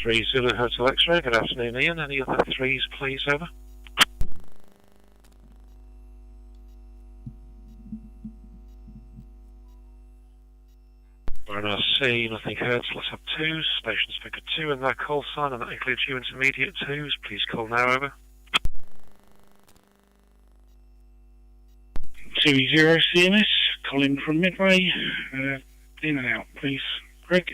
3 Zulu Hotel X-ray, good afternoon Ian. Any other 3s please, over? RNRC, nothing heard, so let's have 2s. Station speaker 2 in their call sign, and that includes you intermediate 2s. Please call now, over. 20 CMS, calling from Midway, in and out, please. Greg.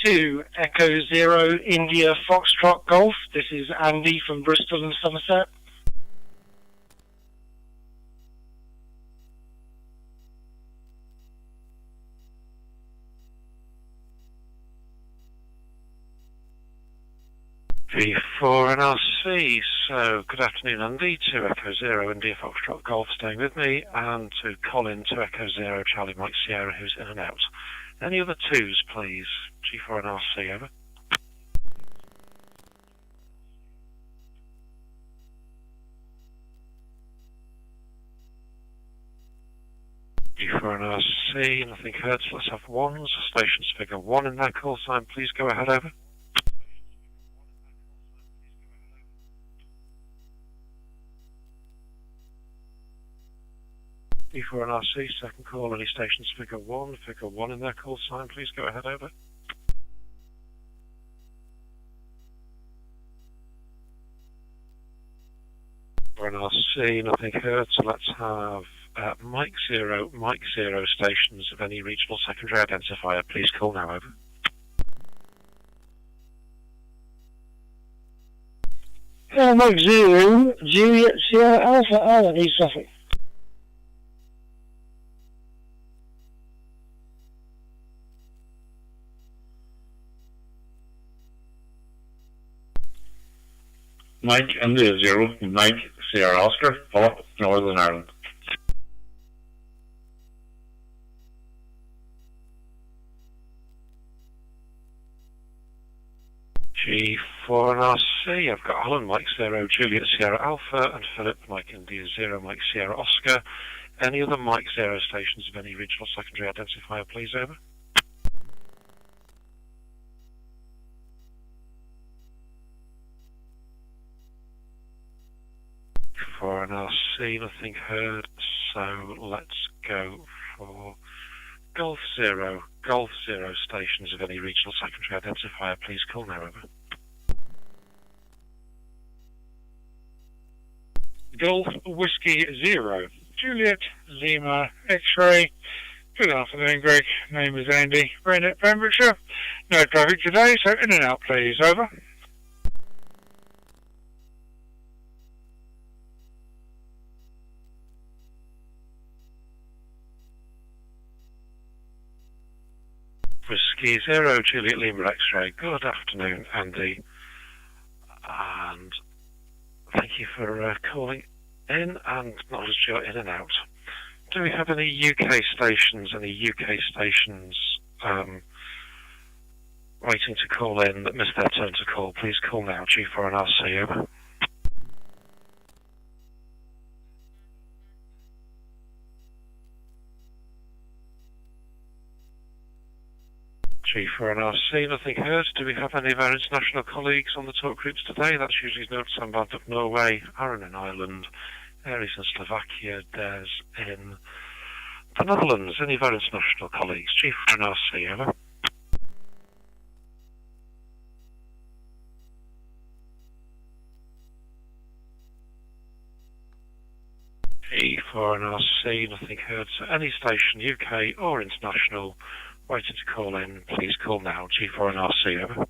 2 Echo Zero India Foxtrot Golf, this is Andy from Bristol and Somerset. V4 and RC, so good afternoon Andy, 2 Echo Zero India Foxtrot Golf staying with me, and to Colin, 2 Echo Zero Charlie Mike Sierra, who's in and out. Any other 2s please, G4 and RC, over. G4 and RC, nothing heard, so let's have 1s, station's figure 1 in their call sign, please go ahead, over. G4 and RC, second call, any stations figure 1 in their call sign, please go ahead, over. G4 and RC, nothing heard, so let's have Mike Zero stations of any regional secondary identifier, please call now, over. Mike Zero, Juliet Sierra Alpha Alan, East Suffolk. Mike India Zero, Mike Sierra Oscar, Philip, Northern Ireland. G4 and RC, I've got Alan, Mike Zero, Juliet Sierra Alpha, and Philip, Mike India Zero, Mike Sierra Oscar. Any other Mike Zero stations of any regional secondary identifier, please, over? For an RC, nothing heard, so let's go for Golf Zero stations of any regional secondary identifier, please call now, over. Golf Whiskey Zero, Juliet Lima X-ray. Good afternoon, Greg. Name is Andy. RAYNET, Pembrokeshire. No traffic today, so in and out, please. Over. Whiskey Zero, Juliet Lima X-ray. Good afternoon, Andy. And thank you for calling in and acknowledge you're in and out. Do we have any UK stations waiting to call in that missed their turn to call? Please call now, G4 and RC, over. G4 and RC, nothing heard. Do we have any of our international colleagues on the talk groups today? That's usually Note Samband of Norway, Aaron in Ireland, Aries in Slovakia, Des in the Netherlands. Any of our international colleagues? G4 and RC, over. G4 and RC, nothing heard. So any station, UK or international, waiting to call in, please call now, G4 and RC, over.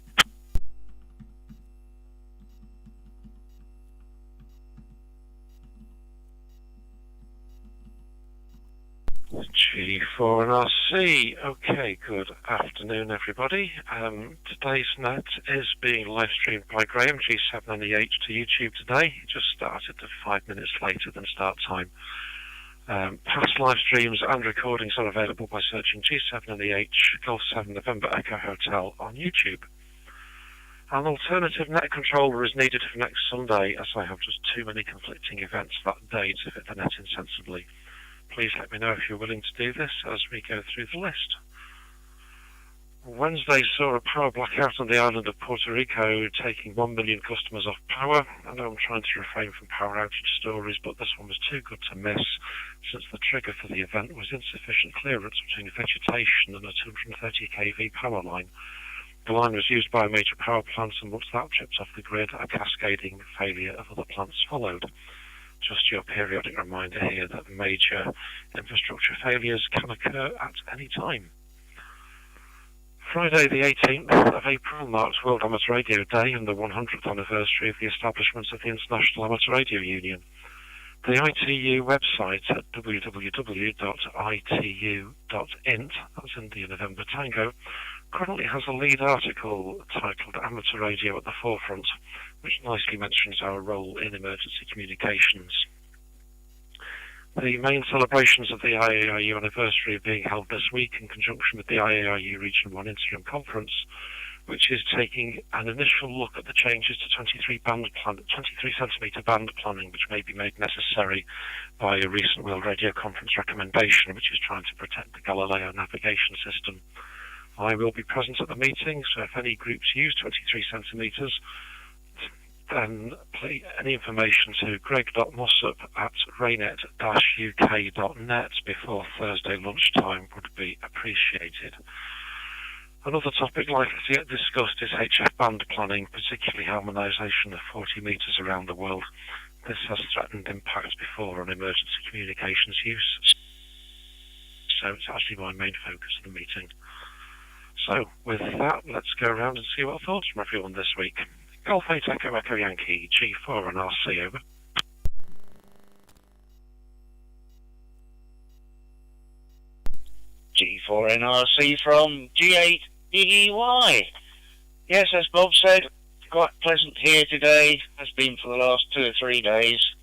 G4 and RC, okay, good afternoon everybody. Today's net is being live streamed by Graham, G7NEH, to YouTube today. It just started 5 minutes later than start time. Past live streams and recordings are available by searching G7NEH Golf 7 November Echo Hotel on YouTube. An alternative net controller is needed for next Sunday, as I have just too many conflicting events that day to fit the net insensibly. Please let me know if you're willing to do this as we go through the list. Wednesday saw a power blackout on the island of Puerto Rico, taking 1 million customers off power. I know I'm trying to refrain from power outage stories, but this one was too good to miss, since the trigger for the event was insufficient clearance between vegetation and a 230 kV power line. The line was used by a major power plant, and once that tripped off the grid, a cascading failure of other plants followed. Just your periodic reminder here that major infrastructure failures can occur at any time. Friday the 18th of April marks World Amateur Radio Day and the 100th anniversary of the establishment of the International Amateur Radio Union. The ITU website at www.itu.int, that's India November Tango, currently has a lead article titled Amateur Radio at the Forefront, which nicely mentions our role in emergency communications. The main celebrations of the IARU anniversary are being held this week in conjunction with the IARU Region 1 Interim Conference, which is taking an initial look at the changes to 23 centimetre band planning, which may be made necessary by a recent World Radio Conference recommendation, which is trying to protect the Galileo navigation system. I will be present at the meeting, so if any groups use 23 centimetres, then please, any information to greg.mossop@raynet-uk.net before Thursday lunchtime would be appreciated. Another topic likely to get discussed is HF band planning, particularly harmonisation of 40 metres around the world. This has threatened impacts before on emergency communications use, so it's actually my main focus of the meeting. So, with that, let's go around and see what thoughts from everyone this week. Golf 8 Echo Echo Yankee, G4 and RC, over. G4 NRC from G8 EEY. Yes, as Bob said, quite pleasant here today. Has been for the last 2 or 3 days.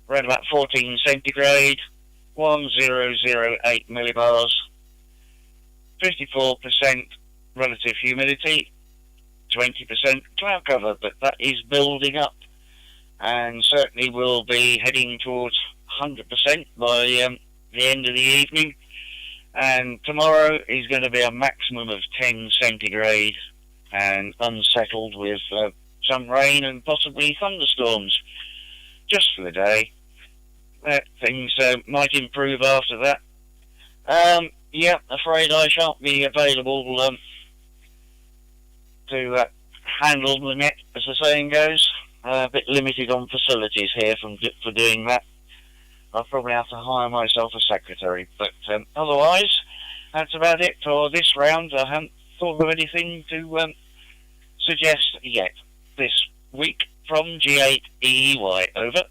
Around about 14 centigrade, 1008 millibars, 54% relative humidity, 20% cloud cover, but that is building up and certainly will be heading towards 100% by the end of the evening. And tomorrow is going to be a maximum of 10 centigrade and unsettled with some rain and possibly thunderstorms just for the day. Things might improve after that. Yeah, afraid I shan't be available to handle the net, as the saying goes. A bit limited on facilities here for doing that. I'll probably have to hire myself a secretary, but otherwise, that's about it for this round. I haven't thought of anything to suggest yet this week from G8 EEY, over.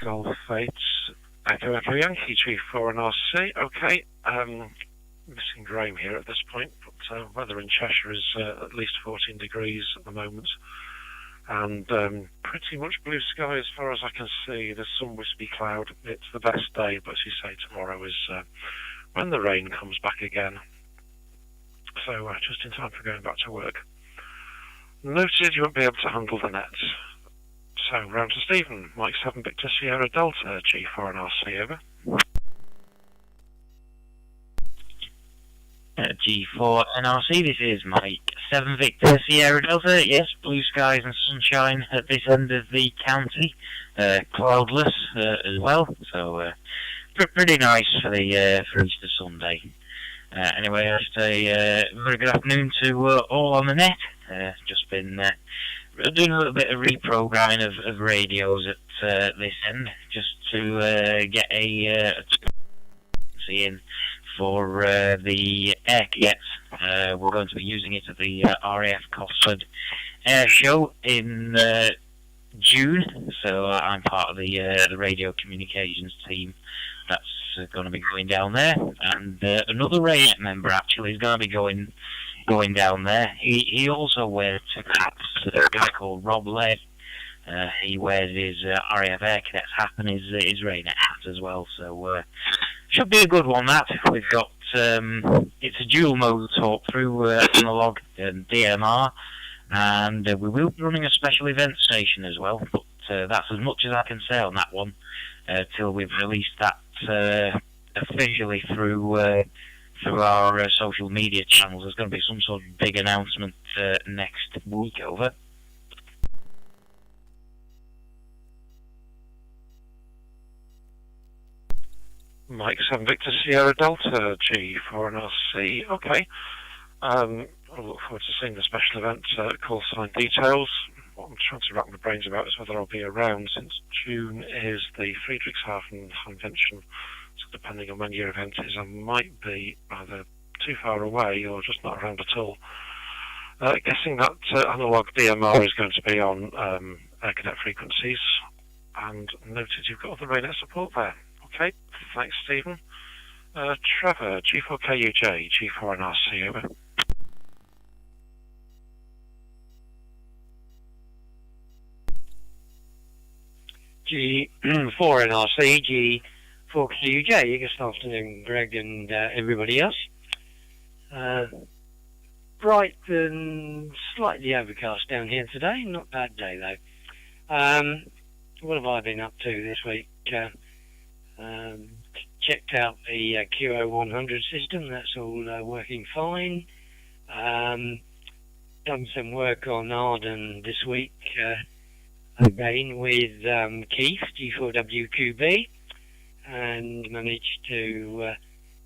Golf 8 Echo Echo Yankee, G4 and RC. Okay, missing Graham here at this point, but weather in Cheshire is at least 14 degrees at the moment, and pretty much blue sky as far as I can see. There's some wispy cloud. It's the best day, but as you say, tomorrow is when the rain comes back again, so just in time for going back to work. Noted you won't be able to handle the net. So, round to Stephen, Mike 7 Victor Sierra Delta, G4 and RC, over. G4 NRC, this is Mike 7 Victor Sierra Delta. Yes, blue skies and sunshine at this end of the county, cloudless as well, so pretty nice for Easter Sunday. Anyway, I say very good afternoon to all on the net. Just been doing a little bit of reprogramming of radios at this end, just to get a in for the air kits. We're going to be using it at the RAF Cosford Air Show in June, so I'm part of the radio communications team that's going to be going down there, and another RAYNET member actually is going to be going down there. He also wears two hats, a guy called Rob Led. He wears his RAF Air Cadets hat and his RAYNET hat as well, so should be a good one, that. We've got, it's a dual mode talk through analog and DMR, and we will be running a special event station as well, but that's as much as I can say on that one till we've released that officially through our social media channels. There's going to be some sort of big announcement next week. Over. Mike 7 Victor Sierra Delta G4NRC. Okay. I look forward to seeing the special event call sign details. What I'm trying to wrap my brains about is whether I'll be around, since June is the Friedrichshafen convention. So depending on when your event is, I might be either too far away or just not around at all. Guessing that analog DMR is going to be on Ethernet frequencies, and noted you've got other RAYNET support there. Okay, thanks Stephen. Trevor, G4KUJ, G4NRC, over. G4NRC, G4KUJ. Good afternoon, Greg and everybody else. Bright and slightly overcast down here today. Not a bad day though. What have I been up to this week? Checked out the QO100 system. That's all working fine. Done some work on Arden this week. Again with Keith, G4WQB, and managed to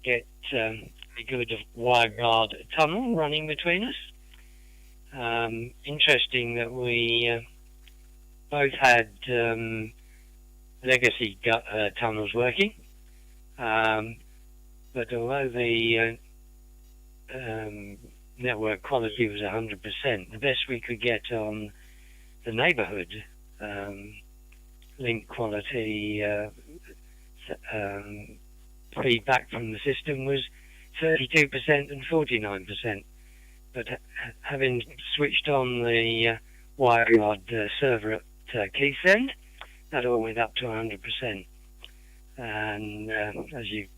get a good WireGuard tunnel running between us. Interesting that we both had legacy tunnels working, but although the network quality was 100%, the best we could get on the neighbourhood link quality feedback from the system was 32% and 49%. But having switched on the WireGuard server at Keith's end, that all went up to 100%. And as you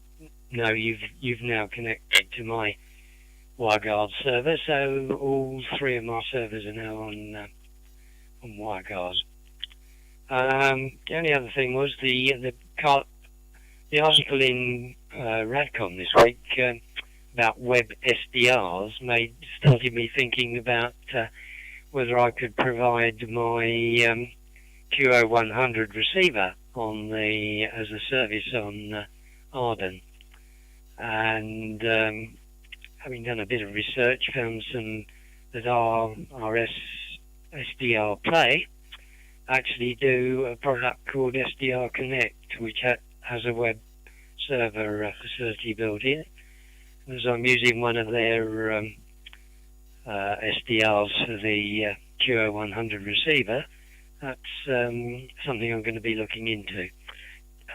know, you've now connected to my WireGuard server, so all three of my servers are now on WireGuard. The only other thing was the article in Radcom this week about web SDRs started me thinking about whether I could provide my QO100 receiver as a service on Arden, and having done a bit of research, found some that our SDR Play actually do a product called SDR Connect, which has a web server facility built in. As I'm using one of their SDRs for the QO100 receiver, that's something I'm going to be looking into.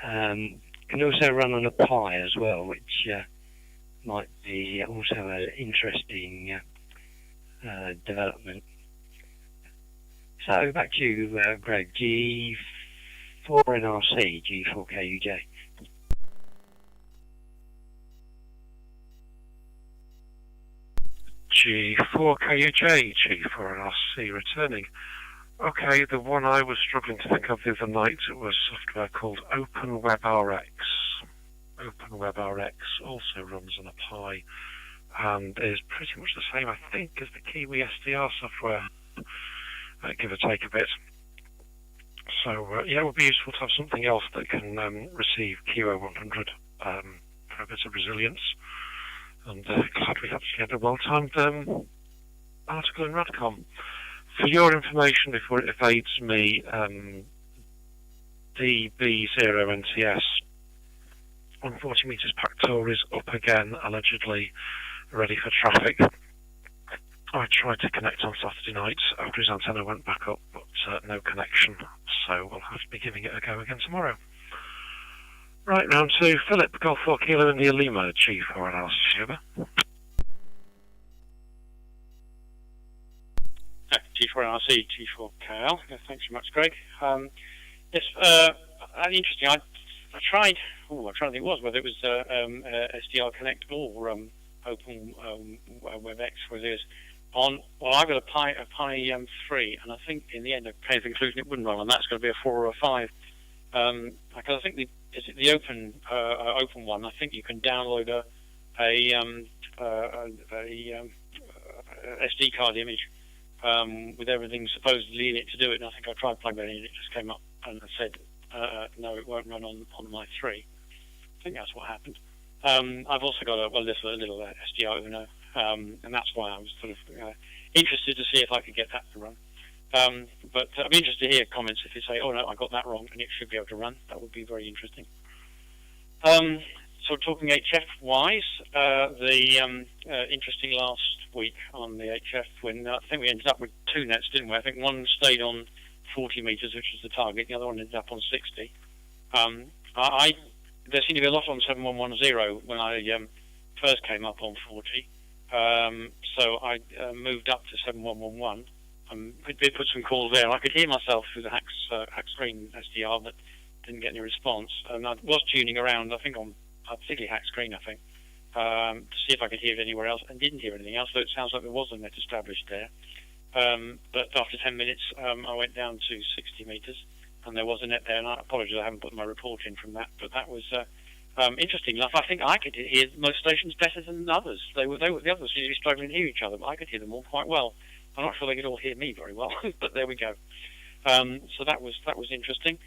Can also run on a Pi as well, which might be also an interesting development. So back to you, Greg. G4NRC, G4KUJ. G4KUJ, G4NRC returning. Okay, the one I was struggling to think of the other night was software called OpenWebRx. OpenWebRx also runs on a Pi and is pretty much the same, I think, as the Kiwi SDR software, give or take a bit. So, yeah, it would be useful to have something else that can receive QO100 for a bit of resilience. And glad we actually had a well-timed article in Radcom. For your information, before it evades me, DB0NTS on 40 metres Pactor is up again, allegedly ready for traffic. I tried to connect on Saturday night after his antenna went back up, but no connection, so we'll have to be giving it a go again tomorrow. Right, round to Philip, Golf 4 Kilo India Lima, G4NRC, over. G4NRC, G4KL. Thanks so much, Greg. Yes, interesting. I tried. I'm trying to think whether it was SDR connectable or Open WebEx, whether it was on. Well, I've got a Pi 3, and I think in the end I came to the conclusion it wouldn't run, and that's going to be a 4 or a 5. I think is it the open one? I think you can download a SD card image with everything supposedly in it to do it. And I think I tried plugging that in, it just came up and I said no, it won't run on my 3. I think that's what happened. I've also got a little SDR Uno, and that's why I was sort of interested to see if I could get that to run. But I'd be interested to hear comments if you say, oh no, I got that wrong and it should be able to run. That would be very interesting. So talking HF-wise, interesting last week on the HF when I think we ended up with 2 nets, didn't we? I think one stayed on 40 metres, which was the target, the other one ended up on 60. There seemed to be a lot on 7110 when I first came up on 40. So I moved up to 7111. We did put some calls there. I could hear myself through the hack screen SDR, but didn't get any response. And I was tuning around, I think on particularly hack screen, I think, to see if I could hear it anywhere else, and didn't hear anything else. So it sounds like there was a net established there. But after 10 minutes, I went down to 60 metres, and there was a net there. And I apologise, I haven't put my report in from that, but that was interesting enough. I think I could hear most stations better than others. The others seemed to be struggling to hear each other, but I could hear them all quite well. I'm not sure they could all hear me very well, but there we go. So that was interesting.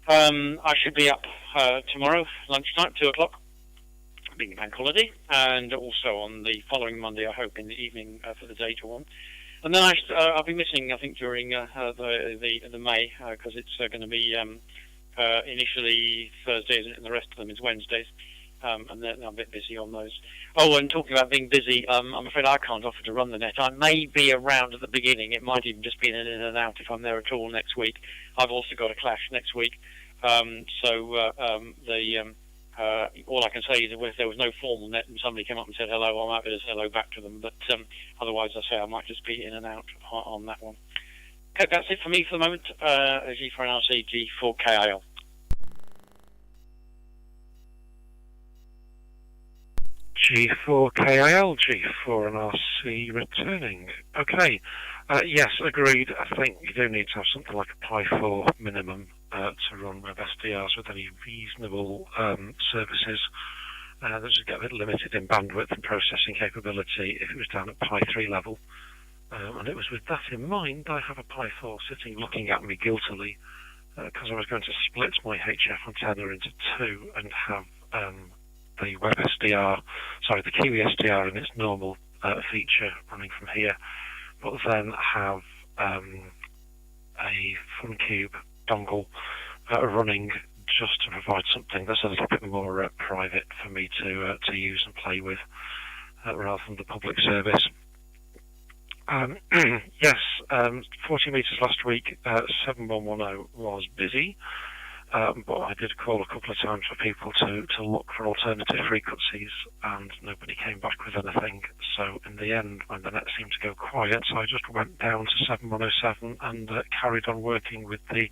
I should be up tomorrow lunchtime, 2 o'clock, being a bank holiday, and also on the following Monday, I hope, in the evening for the data one. And then I'll be missing, I think, during the May, because it's going to be initially Thursdays and the rest of them is Wednesdays. And then I'm a bit busy on those. Oh, and talking about being busy, I'm afraid I can't offer to run the net. I may be around at the beginning. It might even just be in and out if I'm there at all next week. I've also got a clash next week. All I can say is that if there was no formal net and somebody came up and said hello, I might be able to say hello back to them. But otherwise, I say I might just be in and out on that one. Okay, that's it for me for the moment. G4NRC, G4KIL. G4KIL, G4NRC returning. Okay, yes, agreed. I think you do need to have something like a Pi 4 minimum to run web SDRs with any reasonable services. They just get a bit limited in bandwidth and processing capability if it was down at Pi 3 level. And it was with that in mind I have a Pi 4 sitting looking at me guiltily because I was going to split my HF antenna into 2 and have the web SDR, sorry, the Kiwi SDR in its normal feature running from here, but then have a FunCube dongle running just to provide something that's a little bit more private for me to use and play with rather than the public service. Yes, 40 metres last week, 7110 was busy. But I did call a couple of times for people to look for alternative frequencies, and nobody came back with anything. So in the end, when the net seemed to go quiet, I just went down to 7107 and carried on working with the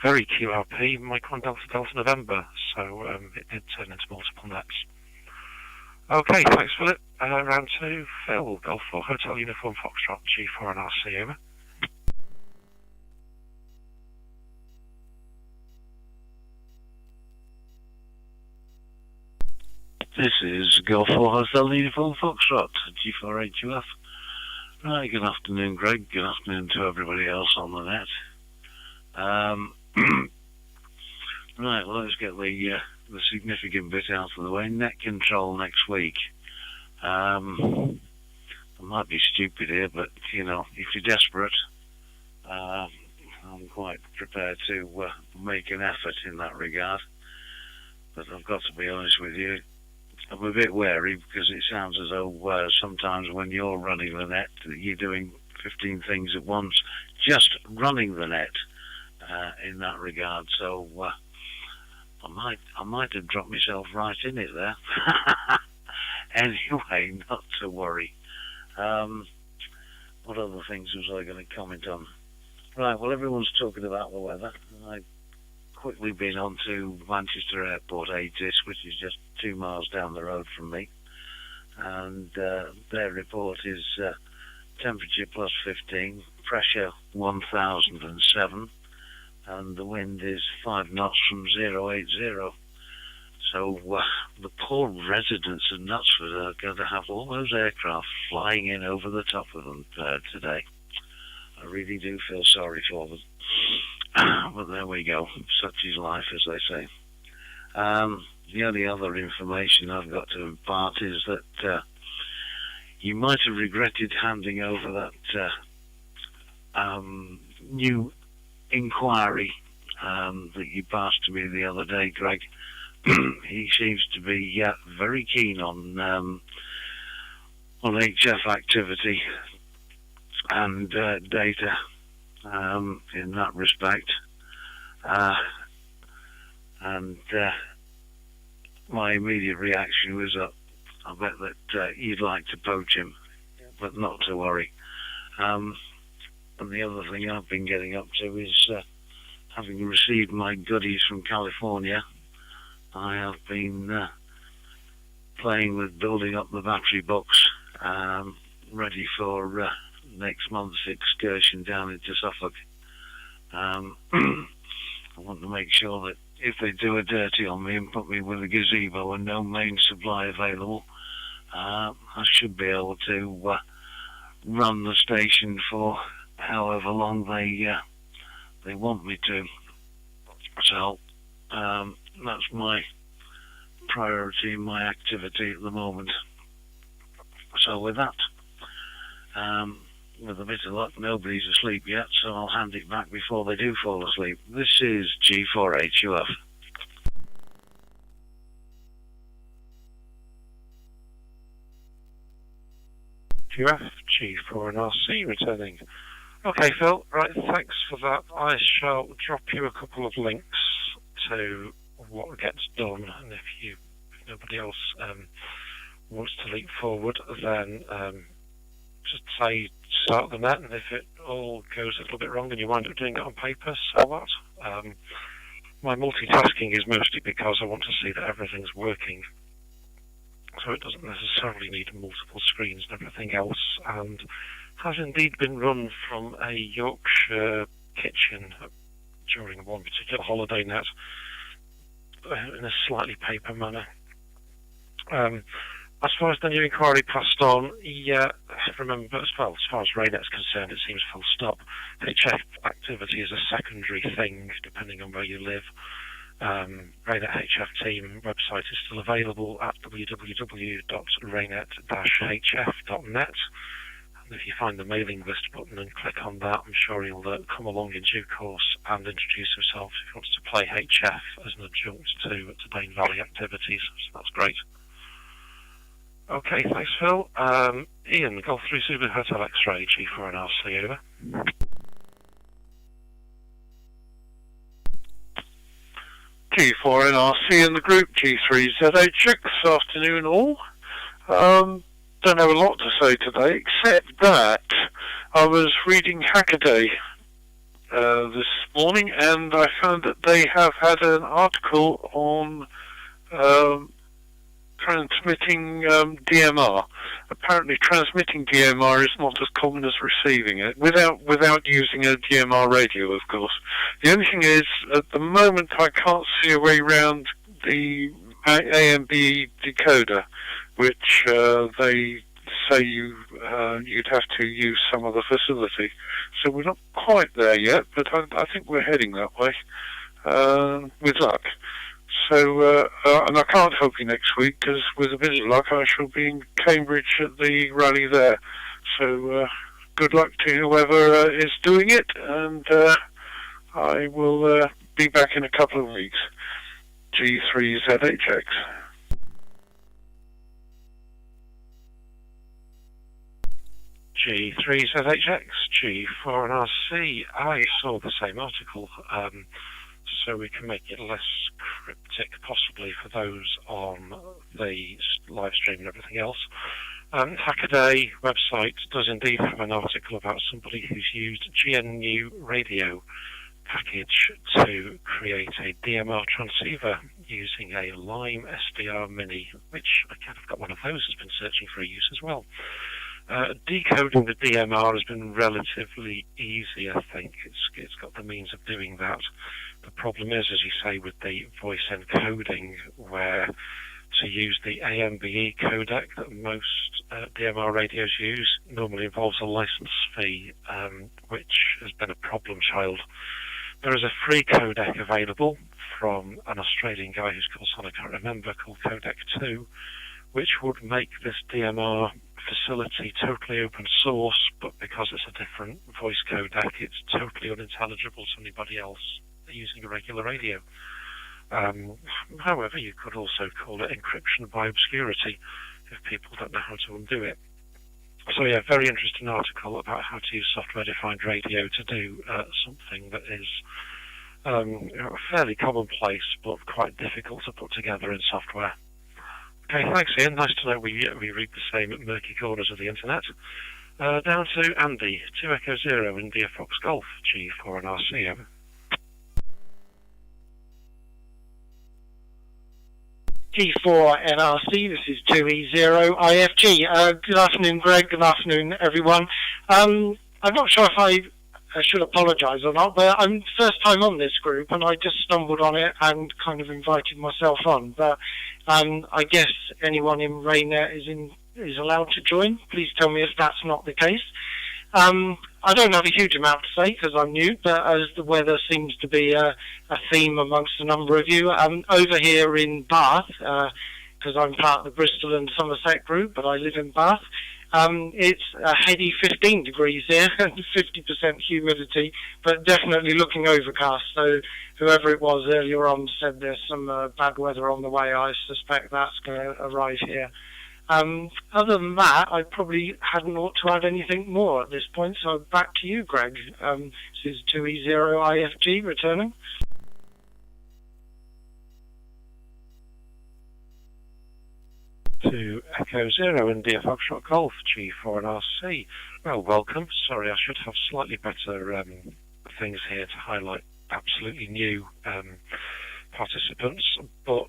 very QRP Micron Delta Delta November. So it did turn into multiple nets. Okay, thanks Philip. Round 2, Phil, Golf 4 Hotel Uniform Foxtrot, G4NRC, over. This is Golf 4 Hotel Uniform Foxtrot, G4HUF. Right, good afternoon, Greg. Good afternoon to everybody else on the net. Right, well, let's get the significant bit out of the way. Net control next week. I might be stupid here, but, you know, if you're desperate, I'm quite prepared to make an effort in that regard. But I've got to be honest with you, I'm a bit wary because it sounds as though sometimes when you're running the net, you're doing 15 things at once, just running the net in that regard. So I might have dropped myself right in it there. Anyway, not to worry. What other things was I going to comment on? Right, well, everyone's talking about the weather. I've quickly been on to Manchester Airport ATIS, which is just 2 miles down the road from me, and their report is temperature plus 15, pressure 1007, and the wind is 5 knots from 080. So the poor residents of Knutsford are going to have all those aircraft flying in over the top of them today. I really do feel sorry for them. But there we go. Such is life, as they say. The only other information I've got to impart is that you might have regretted handing over that new inquiry that you passed to me the other day, Greg. He seems to be very keen on HF activity and data in that respect. And my immediate reaction was, I bet that you'd like to poach him, but not to worry. And the other thing I've been getting up to is, having received my goodies from California, I have been playing with building up the battery box, ready for next month's excursion down into Suffolk. I want to make sure that if they do a dirty on me and put me with a gazebo and no main supply available, I should be able to run the station for however long they want me to. So that's my priority, my activity at the moment. So with that, with a bit of luck, nobody's asleep yet, so I'll hand it back before they do fall asleep. This is G4HUF. G4NRC returning. Okay, Phil, right, thanks for that. I shall drop you a couple of links to what gets done, and if nobody else wants to leap forward, then just say start the net, and if it all goes a little bit wrong and you wind up doing it on paper, so what? My multitasking is mostly because I want to see that everything's working, so it doesn't necessarily need multiple screens and everything else, and has indeed been run from a Yorkshire kitchen during one particular holiday net in a slightly paper manner. As far as the new inquiry passed on, yeah, remember, as far as RAYNET's concerned, it seems full stop. HF activity is a secondary thing, depending on where you live. RAYNET HF team website is still available at www.raynet-hf.net. And if you find the mailing list button and click on that, I'm sure he'll come along in due course and introduce himself if he wants to play HF as an adjunct to Dane Valley activities. So that's great. Okay, thanks, Phil. Ian, Golf 3 Super Hotel X-Ray, G4NRC, over. G4NRC in the group, G3ZHX, afternoon all. Don't have a lot to say today, except that I was reading Hackaday this morning, and I found that they have had an article on transmitting DMR. Apparently transmitting DMR is not as common as receiving it, without using a DMR radio, of course. The only thing is, at the moment I can't see a way around the AMB decoder, which they say you'd have to use some other facility. So we're not quite there yet, but I think we're heading that way, with luck. So, and I can't help you next week, because with a bit of luck I shall be in Cambridge at the rally there. So, good luck to whoever is doing it, and I will be back in a couple of weeks. G3ZHX. G3ZHX, G4NRC. I saw the same article, so we can make it less cryptic, possibly, for those on the live stream and everything else. Hackaday website does indeed have an article about somebody who's used GNU radio package to create a DMR transceiver using a Lime SDR Mini, which I kind of got one of those, has been searching for a use as well. Decoding the DMR has been relatively easy, I think. It's got the means of doing that. The problem is, as you say, with the voice encoding, where to use the AMBE codec that most DMR radios use normally involves a license fee, which has been a problem child. There is a free codec available from an Australian guy whose call sign I can't remember, called Codec 2, which would make this DMR facility totally open source, but because it's a different voice codec, it's totally unintelligible to anybody else using a regular radio. However, you could also call it encryption by obscurity if people don't know how to undo it. So yeah, very interesting article about how to use software-defined radio to do something that is fairly commonplace but quite difficult to put together in software. Okay, thanks Ian. Nice to know we read the same murky corners of the internet. Down to Andy, 2 Echo 0 India Fox Golf, G4 and RC, over. G4 NRC, this is 2E0 IFG. Good afternoon, Greg. Good afternoon, everyone. I'm not sure if I should apologise or not, but I'm first time on this group, and I just stumbled on it and kind of invited myself on. But I guess anyone in RAYNET is allowed to join. Please tell me if that's not the case. I don't have a huge amount to say because I'm new, but as the weather seems to be a theme amongst a number of you, I'm over here in Bath, because I'm part of the Bristol and Somerset group, but I live in Bath. It's a heady 15 degrees here and 50% humidity, but definitely looking overcast. So whoever it was earlier on said there's some bad weather on the way. I suspect that's going to arrive here. Other than that, I probably hadn't ought to add anything more at this point, so back to you, Greg. This is 2E0 IFG returning. To Echo 0 India Foxtrot Golf, G4 and RC. Well, welcome. Sorry, I should have slightly better things here to highlight absolutely new participants, but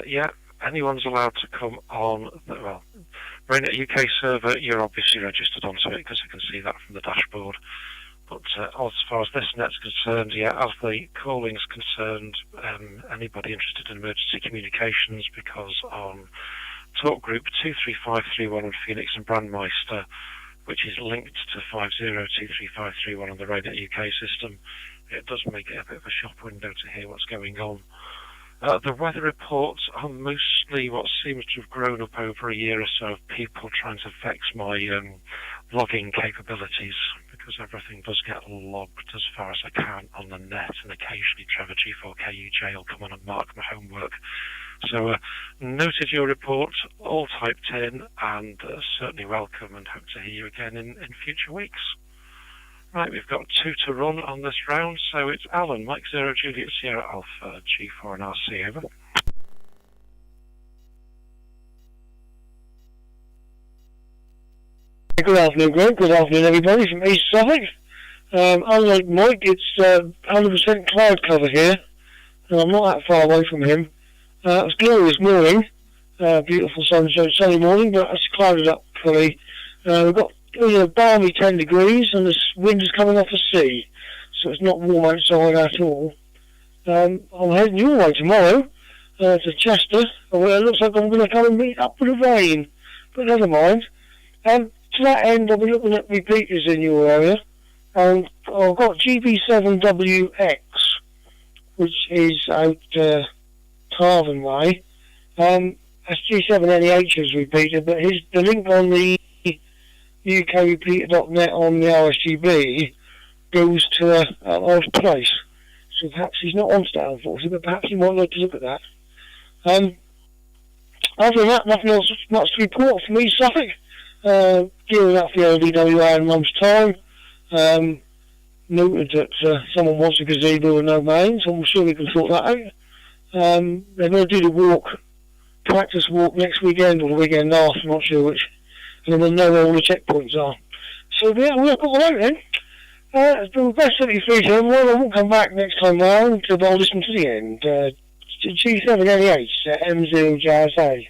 yeah, anyone's allowed to come on. Well, RAYNET-UK server, you're obviously registered onto it because I can see that from the dashboard. But as far as this net's concerned, yeah, as the calling's concerned, anybody interested in emergency communications, because on talk group 23531 on Pheonix and Brandmeister, which is linked to 50235331 on the RAYNET-UK system, it does make it a bit of a shop window to hear what's going on. The weather reports are mostly what seems to have grown up over a year or so of people trying to vex my logging capabilities, because everything does get logged as far as I can on the net, and occasionally Trevor G4KUJ will come on and mark my homework. So noted your report, all typed in, and certainly welcome, and hope to hear you again in future weeks. Right, we've got 2 to run on this round, so it's Alan, Mike 0, Juliet Sierra Alpha, G4 and RC, over. Good afternoon, Greg. Good afternoon, everybody from East Suffolk. Unlike Mike, it's 100% cloud cover here, and I'm not that far away from him. It's a glorious morning, beautiful sunny morning, but it's clouded up fully. We've got balmy 10 degrees, and the wind is coming off the sea, so it's not warm outside at all. I'm heading your way tomorrow to Chester, where it looks like I'm going to come and meet up with the rain, but never mind. To that end, I'll be looking at repeaters in your area, and I've got GB7WX, which is out Tarvin Way. That's G7NEH's repeater, but the link on the ukrepeater.net on the RSGB goes to an odd place. So perhaps he's not on stat, unfortunately, but perhaps you might like to look at that. Other than that, nothing else much to report from East Suffolk. Gearing up for the LDWI in a month's time. Noted that someone wants a gazebo with no mains, so I'm sure we can sort that out. They're going to do the practice walk next weekend or the weekend after, I'm not sure which. And then we'll know where all the checkpoints are. So yeah, we'll go out then. It's been the best 73 to everyone. I won't come back next time round, but I'll listen to the end. G7NEH, M0JSA.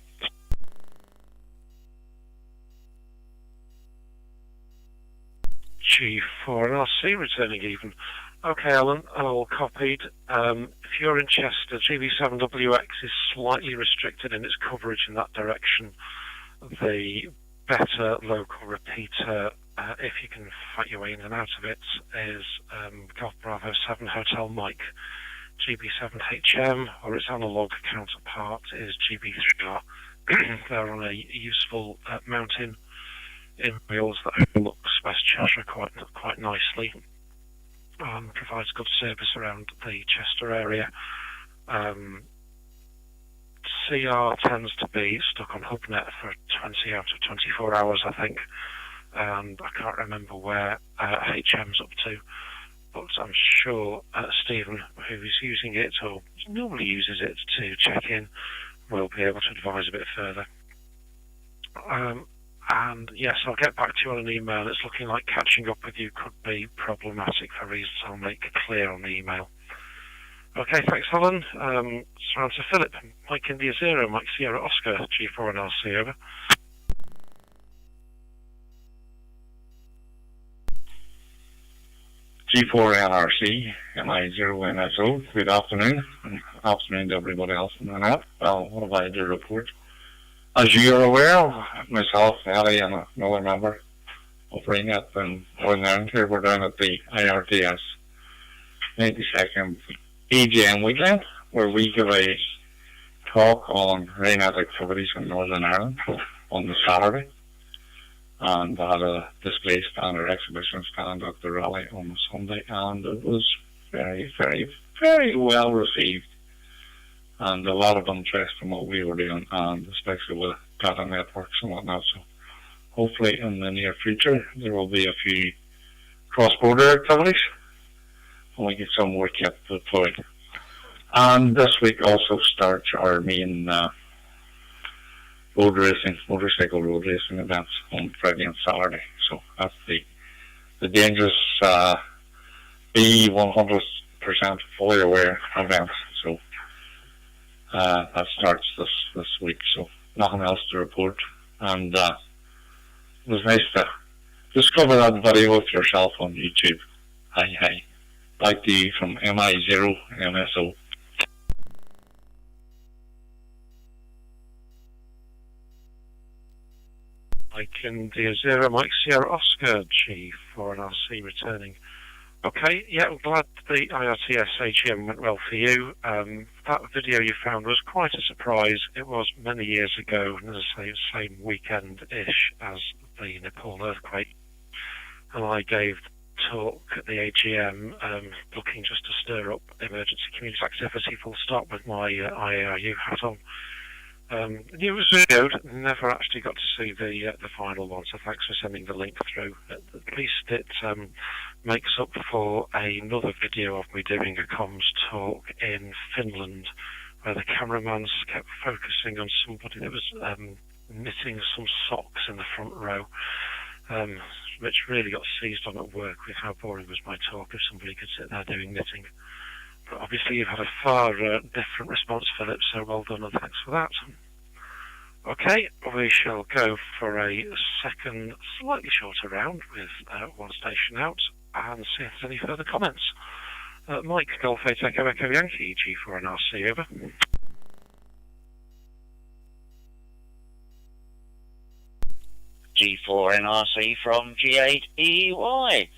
G4 and RC returning even. Okay, Alan, all copied. If you're in Chester, GB7WX is slightly restricted in its coverage in that direction. The better local repeater, if you can fight your way in and out of it, is Golf Bravo 7 Hotel Mike. GB7HM, or its analogue counterpart, is GB3R. They're on a useful mountain in Wales that overlooks West Cheshire quite nicely. Provides good service around the Chester area. CR tends to be stuck on HubNet for 20 out of 24 hours, I think, and I can't remember where HM's up to, but I'm sure Stephen, who's using it or normally uses it to check in, will be able to advise a bit further. And yes, I'll get back to you on an email. It's looking like catching up with you could be problematic for reasons I'll make clear on the email. Okay, thanks, Helen. It's around to Philip. Mike India 0, Mike Sierra Oscar, G4 and RC, over. G4 NRC, MI0NSO, good afternoon. And afternoon to everybody else on the net. Well, what have I to report? As you are aware, myself, Ellie, and another member of RAYNET and Northern Ireland here, we're down at the IRTS 92nd EGM weekend, where we give a talk on RAYNET activities in Northern Ireland on the Saturday, and had a display stand or exhibition stand at the rally on the Sunday, and it was very, very, very well received, and a lot of interest in what we were doing, and especially with data networks and whatnot. So hopefully in the near future there will be a few cross-border activities and we get some more kit deployed. And this week also starts our main motorcycle road racing events on Friday and Saturday. So that's the dangerous be 100% fully aware event. So that starts this week. So nothing else to report. And it was nice to discover that video with yourself on YouTube. Hi. Back to you from MI0MSO. Mike India 0, Mike Sierra Oscar, G4 and RC returning. Okay, yeah, I'm glad the IRTS AGM went well for you. That video you found was quite a surprise. It was many years ago, and as I say, same weekend-ish as the Nepal earthquake. And I gave the talk at the AGM looking just to stir up emergency community activity full stop with my IARU hat on. It was videoed, never actually got to see the final one, so thanks for sending the link through. At least it makes up for another video of me doing a comms talk in Finland, where the cameraman kept focusing on somebody that was knitting some socks in the front row, which really got seized on at work with how boring was my talk if somebody could sit there doing knitting. But obviously you've had a far different response, Philip, so well done and thanks for that. Okay, we shall go for a second, slightly shorter round with one station out and see if there's any further comments. Mike, Golf 8 Echo Echo Yankee, G4 and RC, over. G4 NRC from G8EY.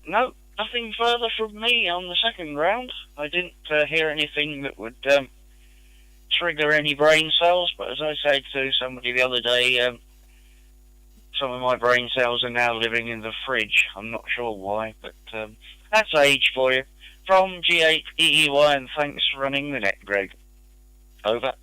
No, nothing further from me on the second round. I didn't hear anything that would trigger any brain cells, but as I said to somebody the other day, some of my brain cells are now living in the fridge. I'm not sure why, but that's age for you. From G8EY, and thanks for running the net, Greg. Over.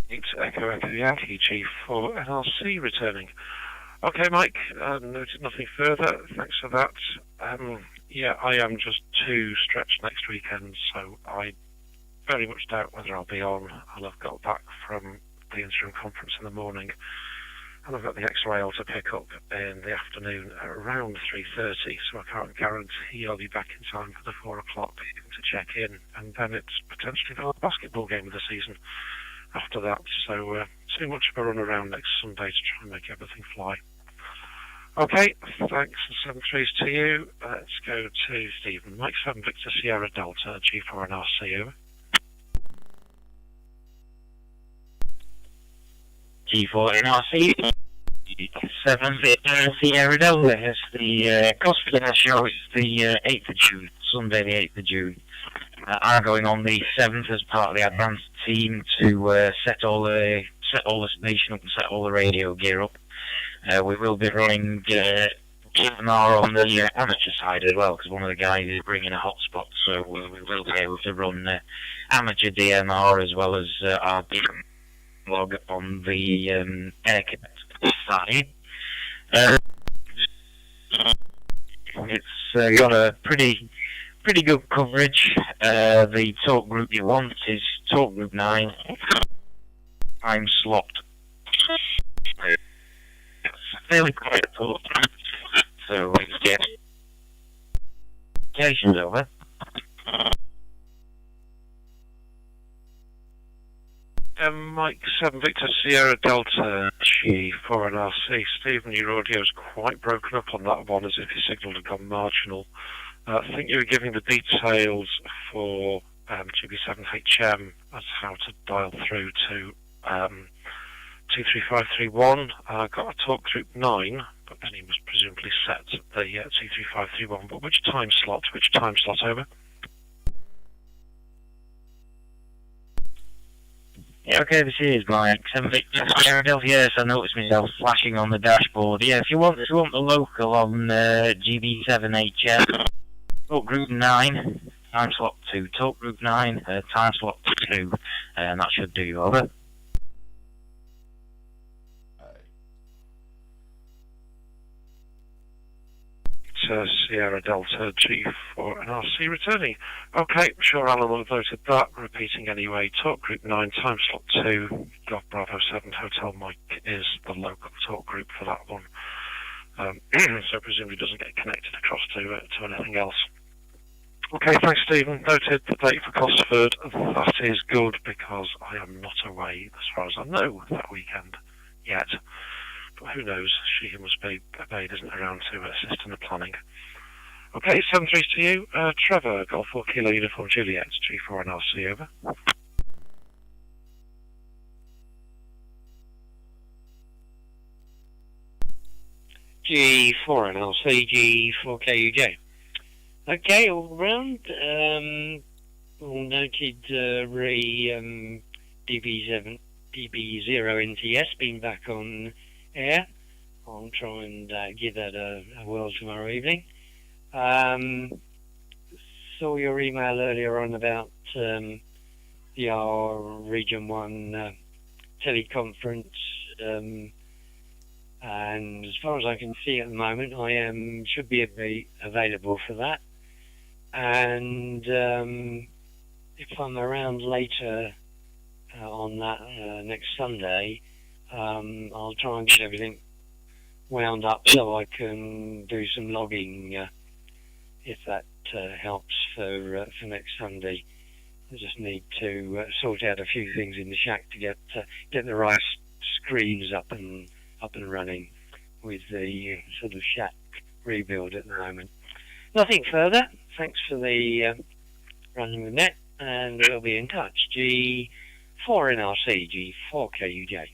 It's Echo Echo Yankee, G4 NRC returning. Okay, Mike, noted nothing further. Thanks for that. Yeah, I am just too stretched next weekend, so I very much doubt whether I'll be on. I'll have got back from the interim conference in the morning, and I've got the X-Rail to pick up in the afternoon at around 3:30, so I can't guarantee I'll be back in time for the 4 o'clock to check in, and then it's potentially the basketball game of the season. after that. So too much of a run around next Sunday to try and make everything fly. Okay, thanks and 7-3s to you. Let's go to Stephen. Mike 7 Victor Sierra Delta G4 and RC over. G4 and RC. 7 Victor Sierra Delta. As the cost for that show is the 8th of June, Sunday the 8th of June. I'm going on the 7th as part of the advanced team to set all the station up and set all the radio gear up. We will be running DMR on the amateur side as well, because one of the guys is bringing a hotspot, so we will be able to run amateur DMR as well as our DM log on the aircraft side. It's got a pretty good coverage. The talk group you want is talk group 9. Time slot. Fairly quiet talk. So let's get communications over. Mike 7 Victor Sierra Delta G4 and RC. Stephen, your audio's quite broken up on that one, as if your signal had gone marginal. I think you were giving the details for GB7HM as how to dial through to 23531. I got a talk group 9, but then he must presumably set the 23531. But which time slot over? Yeah, okay, this is Mike 7 Victor Sierra Delta. Yes, I noticed myself flashing on the dashboard. Yeah, if you want the local on GB7HM, talk group 9, time slot 2. Talk group 9, time slot 2, and that should do you over. Sierra Delta G4 and RC returning. Okay, sure Alan will have noted that. Repeating anyway, talk group 9, time slot 2, Golf Bravo 7 Hotel Mike is the local talk group for that one. So presumably doesn't get connected across to anything else. Okay, thanks Stephen. Noted the date for Cosford. That is good because I am not away as far as I know that weekend yet. But who knows, she who must be obeyed isn't around to assist in the planning. Okay, 7-3s to you. Trevor, Golf 4 Kilo Uniform Juliet, G4 and RC over. G4 and RC, G4KUJ. Okay, all round. All noted DB0 NTS being back on air. I'll try and give that a whirl tomorrow evening. Saw your email earlier on about the Region 1 teleconference, and as far as I can see at the moment, I should be available for that. And if I'm around later on that next Sunday, I'll try and get everything wound up so I can do some logging, if that helps for next Sunday. I just need to sort out a few things in the shack to get the right screens up and running with the sort of shack rebuild at the moment. Nothing further. Thanks for the running the net, and we'll be in touch. G4 NRC, G4KUJ.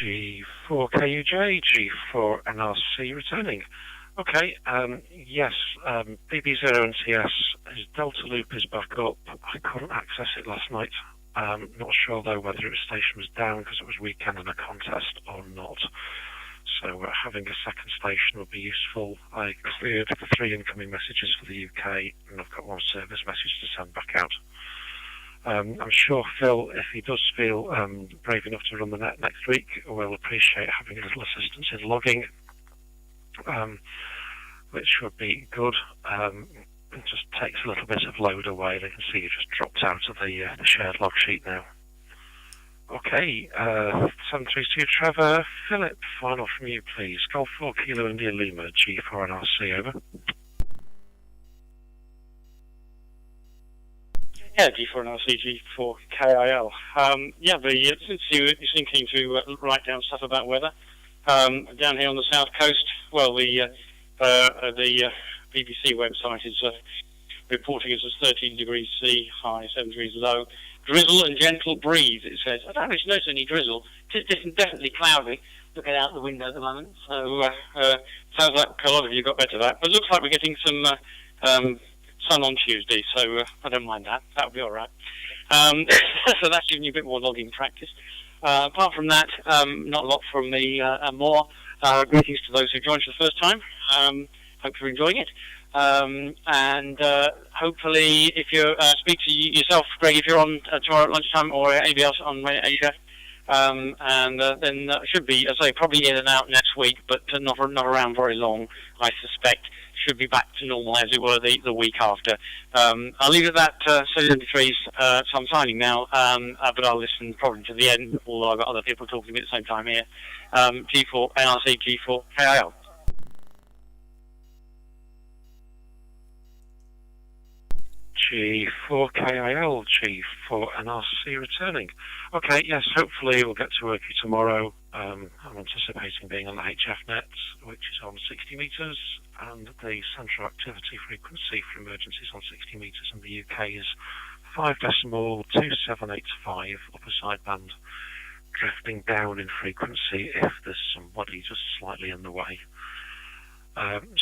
G4KUJ, G4 NRC returning. Okay, yes, BB0NTS, his Delta loop is back up. I couldn't access it last night. Not sure though whether its station was down because it was weekend and a contest or not. So having a second station would be useful. I cleared the 3 incoming messages for the UK and I've got 1 service message to send back out. I'm sure Phil, if he does feel brave enough to run the net next week, will appreciate having a little assistance in logging, which would be good. It just takes a little bit of load away. They can see it just dropped out of the shared log sheet now. Okay, 7-3 to you, Trevor. Philip, final from you, please. Golf 4 Kilo India Lima, G4 and RC, over. Yeah, G4NRC, G4KIL. Yeah, since you're thinking to write down stuff about weather, down here on the south coast, well, the BBC website is reporting as 13 degrees C, high, 7 degrees low. Drizzle and gentle breeze, it says. I don't actually notice any drizzle. It's definitely cloudy, looking out the window at the moment. So, sounds like a lot of you got better at that. But it looks like we're getting some sun on Tuesday, so I don't mind that. That'll be all right. So that's giving you a bit more logging practice. Apart from that, not a lot from me more. Greetings to those who joined for the first time. Hope you're enjoying it. And hopefully, if you speak to yourself, Greg, if you're on tomorrow at lunchtime, or anybody else on Asia, and then should be, as I say, probably in and out next week, but not around very long, I suspect. Should be back to normal, as it were, the week after. I'll leave it at that, 73s, so I'm signing now, but I'll listen probably to the end, although I've got other people talking to me at the same time here. G4 NRC, G4 KIL. G4KIL, G4NRC returning. Okay, yes, hopefully we'll get to work tomorrow. I'm anticipating being on the HFnet, which is on 60 metres, and the central activity frequency for emergencies on 60 metres in the UK is 5.2785 upper sideband, drifting down in frequency if there's somebody just slightly in the way.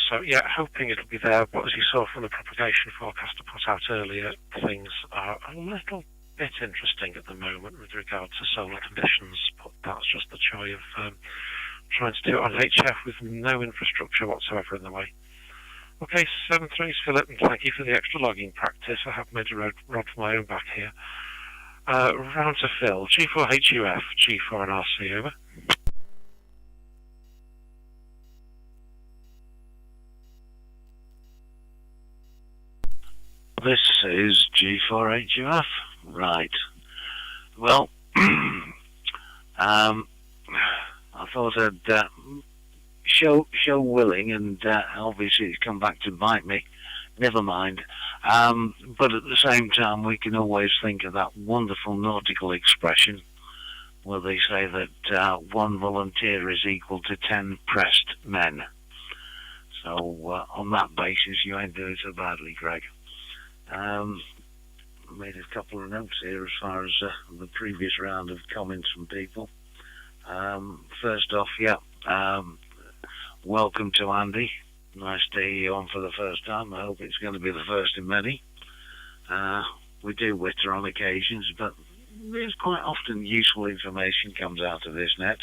So yeah, hoping it'll be there, but as you saw from the propagation forecast I put out earlier, things are a little bit interesting at the moment with regard to solar conditions, but that's just the joy of trying to do it on HF with no infrastructure whatsoever in the way. Okay, 7-3's Philip, and thank you for the extra logging practice. I have made a rod for my own back here. Round to Phil, G4HUF, G4NRC, over. This is G4HUF. Right. Well, I thought I'd show willing, and obviously it's come back to bite me. Never mind. But at the same time, we can always think of that wonderful nautical expression where they say that one volunteer is equal to 10 pressed men. So on that basis, you ain't doing so badly, Greg. Made a couple of notes here as far as the previous round of comments from people. First off, welcome to Andy. Nice to hear you on for the first time. I hope it's going to be the first in many. We do witter on occasions, but there's quite often useful information comes out of this net.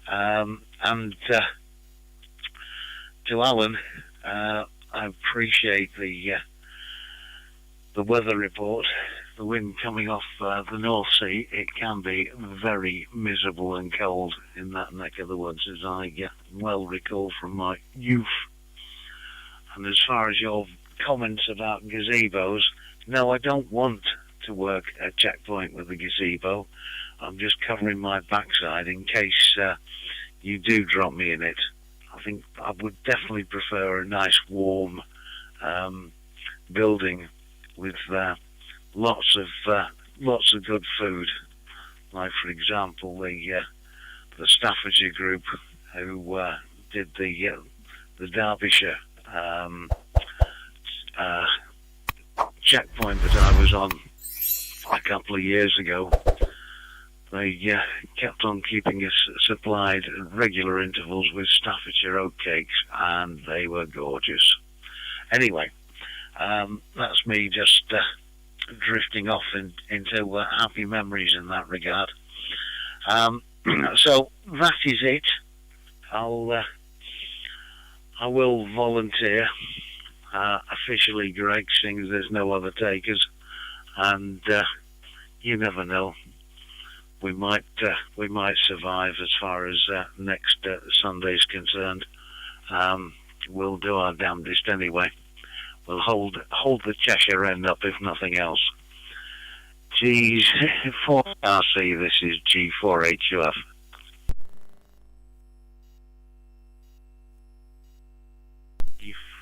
And to Alan, I appreciate the weather report. The wind coming off the North Sea, it can be very miserable and cold in that neck of the woods, as I well recall from my youth. And as far as your comments about gazebos, no, I don't want to work a checkpoint with a gazebo. I'm just covering my backside in case you do drop me in it. I think I would definitely prefer a nice warm building with lots of good food, like for example the Staffordshire group who did the Derbyshire checkpoint that I was on a couple of years ago. They kept on keeping us supplied at regular intervals with Staffordshire oatcakes, and they were gorgeous. Anyway, that's me just drifting off into happy memories in that regard. So that is it. I will volunteer officially, Greg, seeing as there's no other takers, and you never know. We might survive as far as next Sunday's concerned. We'll do our damnedest anyway. We'll hold the Cheshire end up if nothing else. G4RC, this is G4HUF.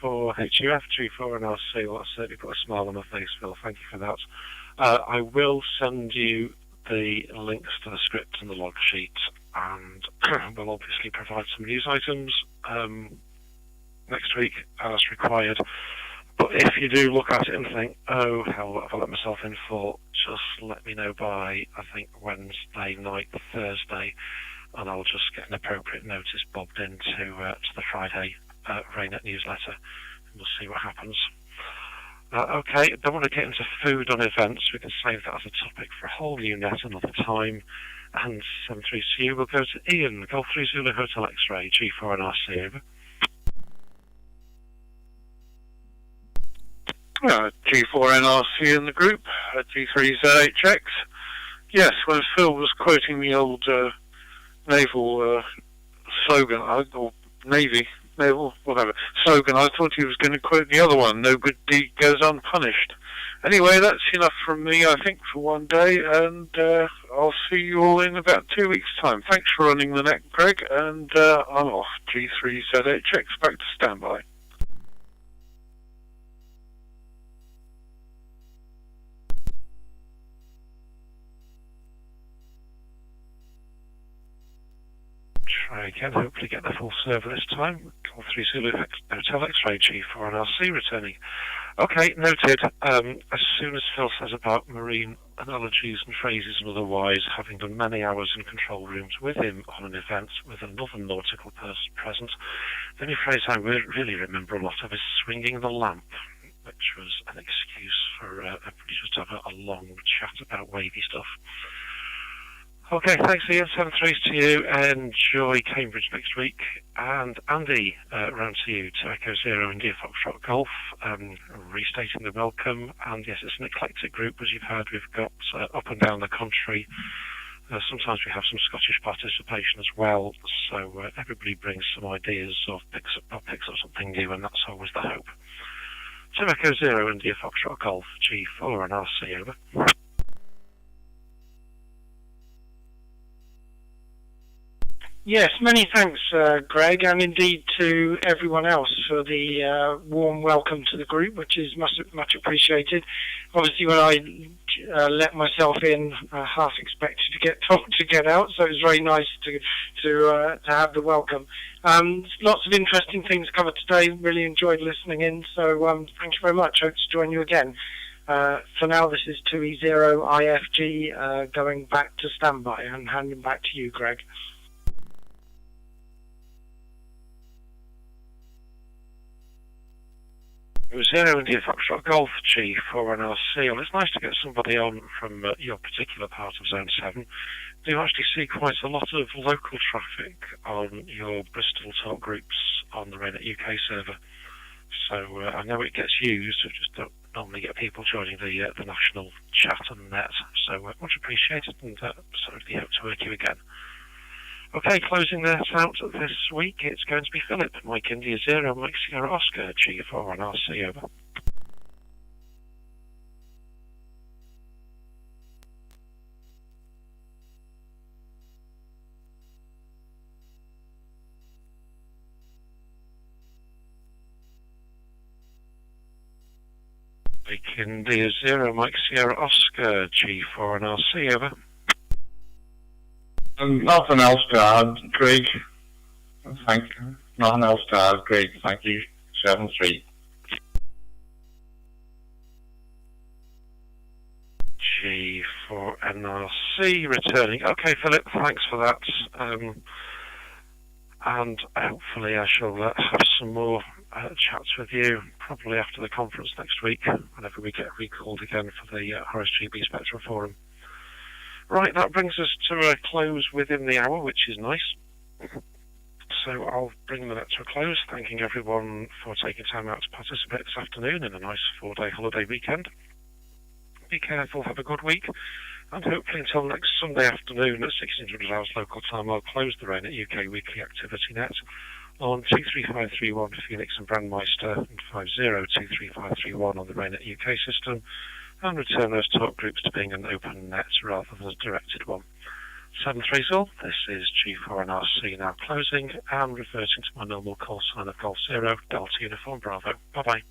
G4HUF, G4NRC. Well, that certainly put a smile on my face, Phil. Thank you for that. I will send you the links to the script and the log sheet, and we'll obviously provide some news items next week as required. But if you do look at it and think, oh, hell, what have I let myself in for, just let me know by, I think, Wednesday night, Thursday, and I'll just get an appropriate notice bobbed into to the Friday RAYNET newsletter, and we'll see what happens. Okay, don't want to get into food on events. We can save that as a topic for a whole new net another time. And 73CU will go to Ian, Golf 3 Zulu Hotel X-Ray, G4NRC, over. G4NRC in the group, G3ZHX. Yes, when Phil was quoting the old naval slogan, or Navy, naval, whatever, slogan, I thought he was going to quote the other one, no good deed goes unpunished. Anyway, that's enough from me, I think, for one day, and I'll see you all in about 2 weeks' time. Thanks for running the net, Greg, and I'm off. G3ZHX, back to standby. Try again, hopefully get the full server this time. Golf 3 Zulu Hotel X-Ray, G4NRC returning. Okay, noted. As soon as Phil says about marine analogies and phrases and otherwise, having done many hours in control rooms with him on an event with another nautical person present, the only phrase I really remember a lot of is swinging the lamp, which was an excuse for everybody just to have a long chat about wavy stuff. Okay, thanks Ian, 7-3 to you. Enjoy Cambridge next week. And Andy, round to you, to Echo Zero India Foxtrot Golf, restating the welcome. And yes, it's an eclectic group, as you've heard. We've got up and down the country. Sometimes we have some Scottish participation as well. So everybody brings some ideas or picks up something new, and that's always the hope. To Echo Zero India Foxtrot Golf, G4NRC, over. Yes, many thanks, Greg, and indeed to everyone else for the warm welcome to the group, which is much appreciated. Obviously, when I let myself in, I half expected to get told to get out, so it was very nice to have the welcome. Lots of interesting things covered today. Really enjoyed listening in, so thank you very much. Hope to join you again. For now, this is 2E0IFG going back to standby and handing back to you, Greg. It was Zero India Foxtrot Golf, G4NRC. Well, it's nice to get somebody on from your particular part of Zone 7. You actually see quite a lot of local traffic on your Bristol talk groups on the RAYNET-UK server. So I know it gets used, we just don't normally get people joining the national chat and net. So much appreciated, and certainly hope to work you again. Okay, closing that out this week, it's going to be Philip, Mike India 0, Mike Sierra Oscar, G4NRC, over. Mike India 0, Mike Sierra Oscar, G4NRC, over. Nothing else to add, Craig. Nothing else to add, Craig. Thank you. 7-3. G4NRC returning. Okay, Philip, thanks for that. And hopefully I shall have some more chats with you, probably after the conference next week, whenever we get recalled again for the RSGB Spectrum Forum. Right, that brings us to a close within the hour, which is nice. So I'll bring that to a close, thanking everyone for taking time out to participate this afternoon in a nice 4-day holiday weekend. Be careful, have a good week, and hopefully until next Sunday afternoon at 1600 hours local time, I'll close the RAYNET-UK weekly activity net on 23531 for Pheonix and Brandmeister, and 5023531 on the RAYNET-UK system, and return those talk groups to being an open net rather than a directed one. 730, this is G4NRC now closing and reverting to my normal call sign of Golf Zero, Delta Uniform Bravo. Bye bye.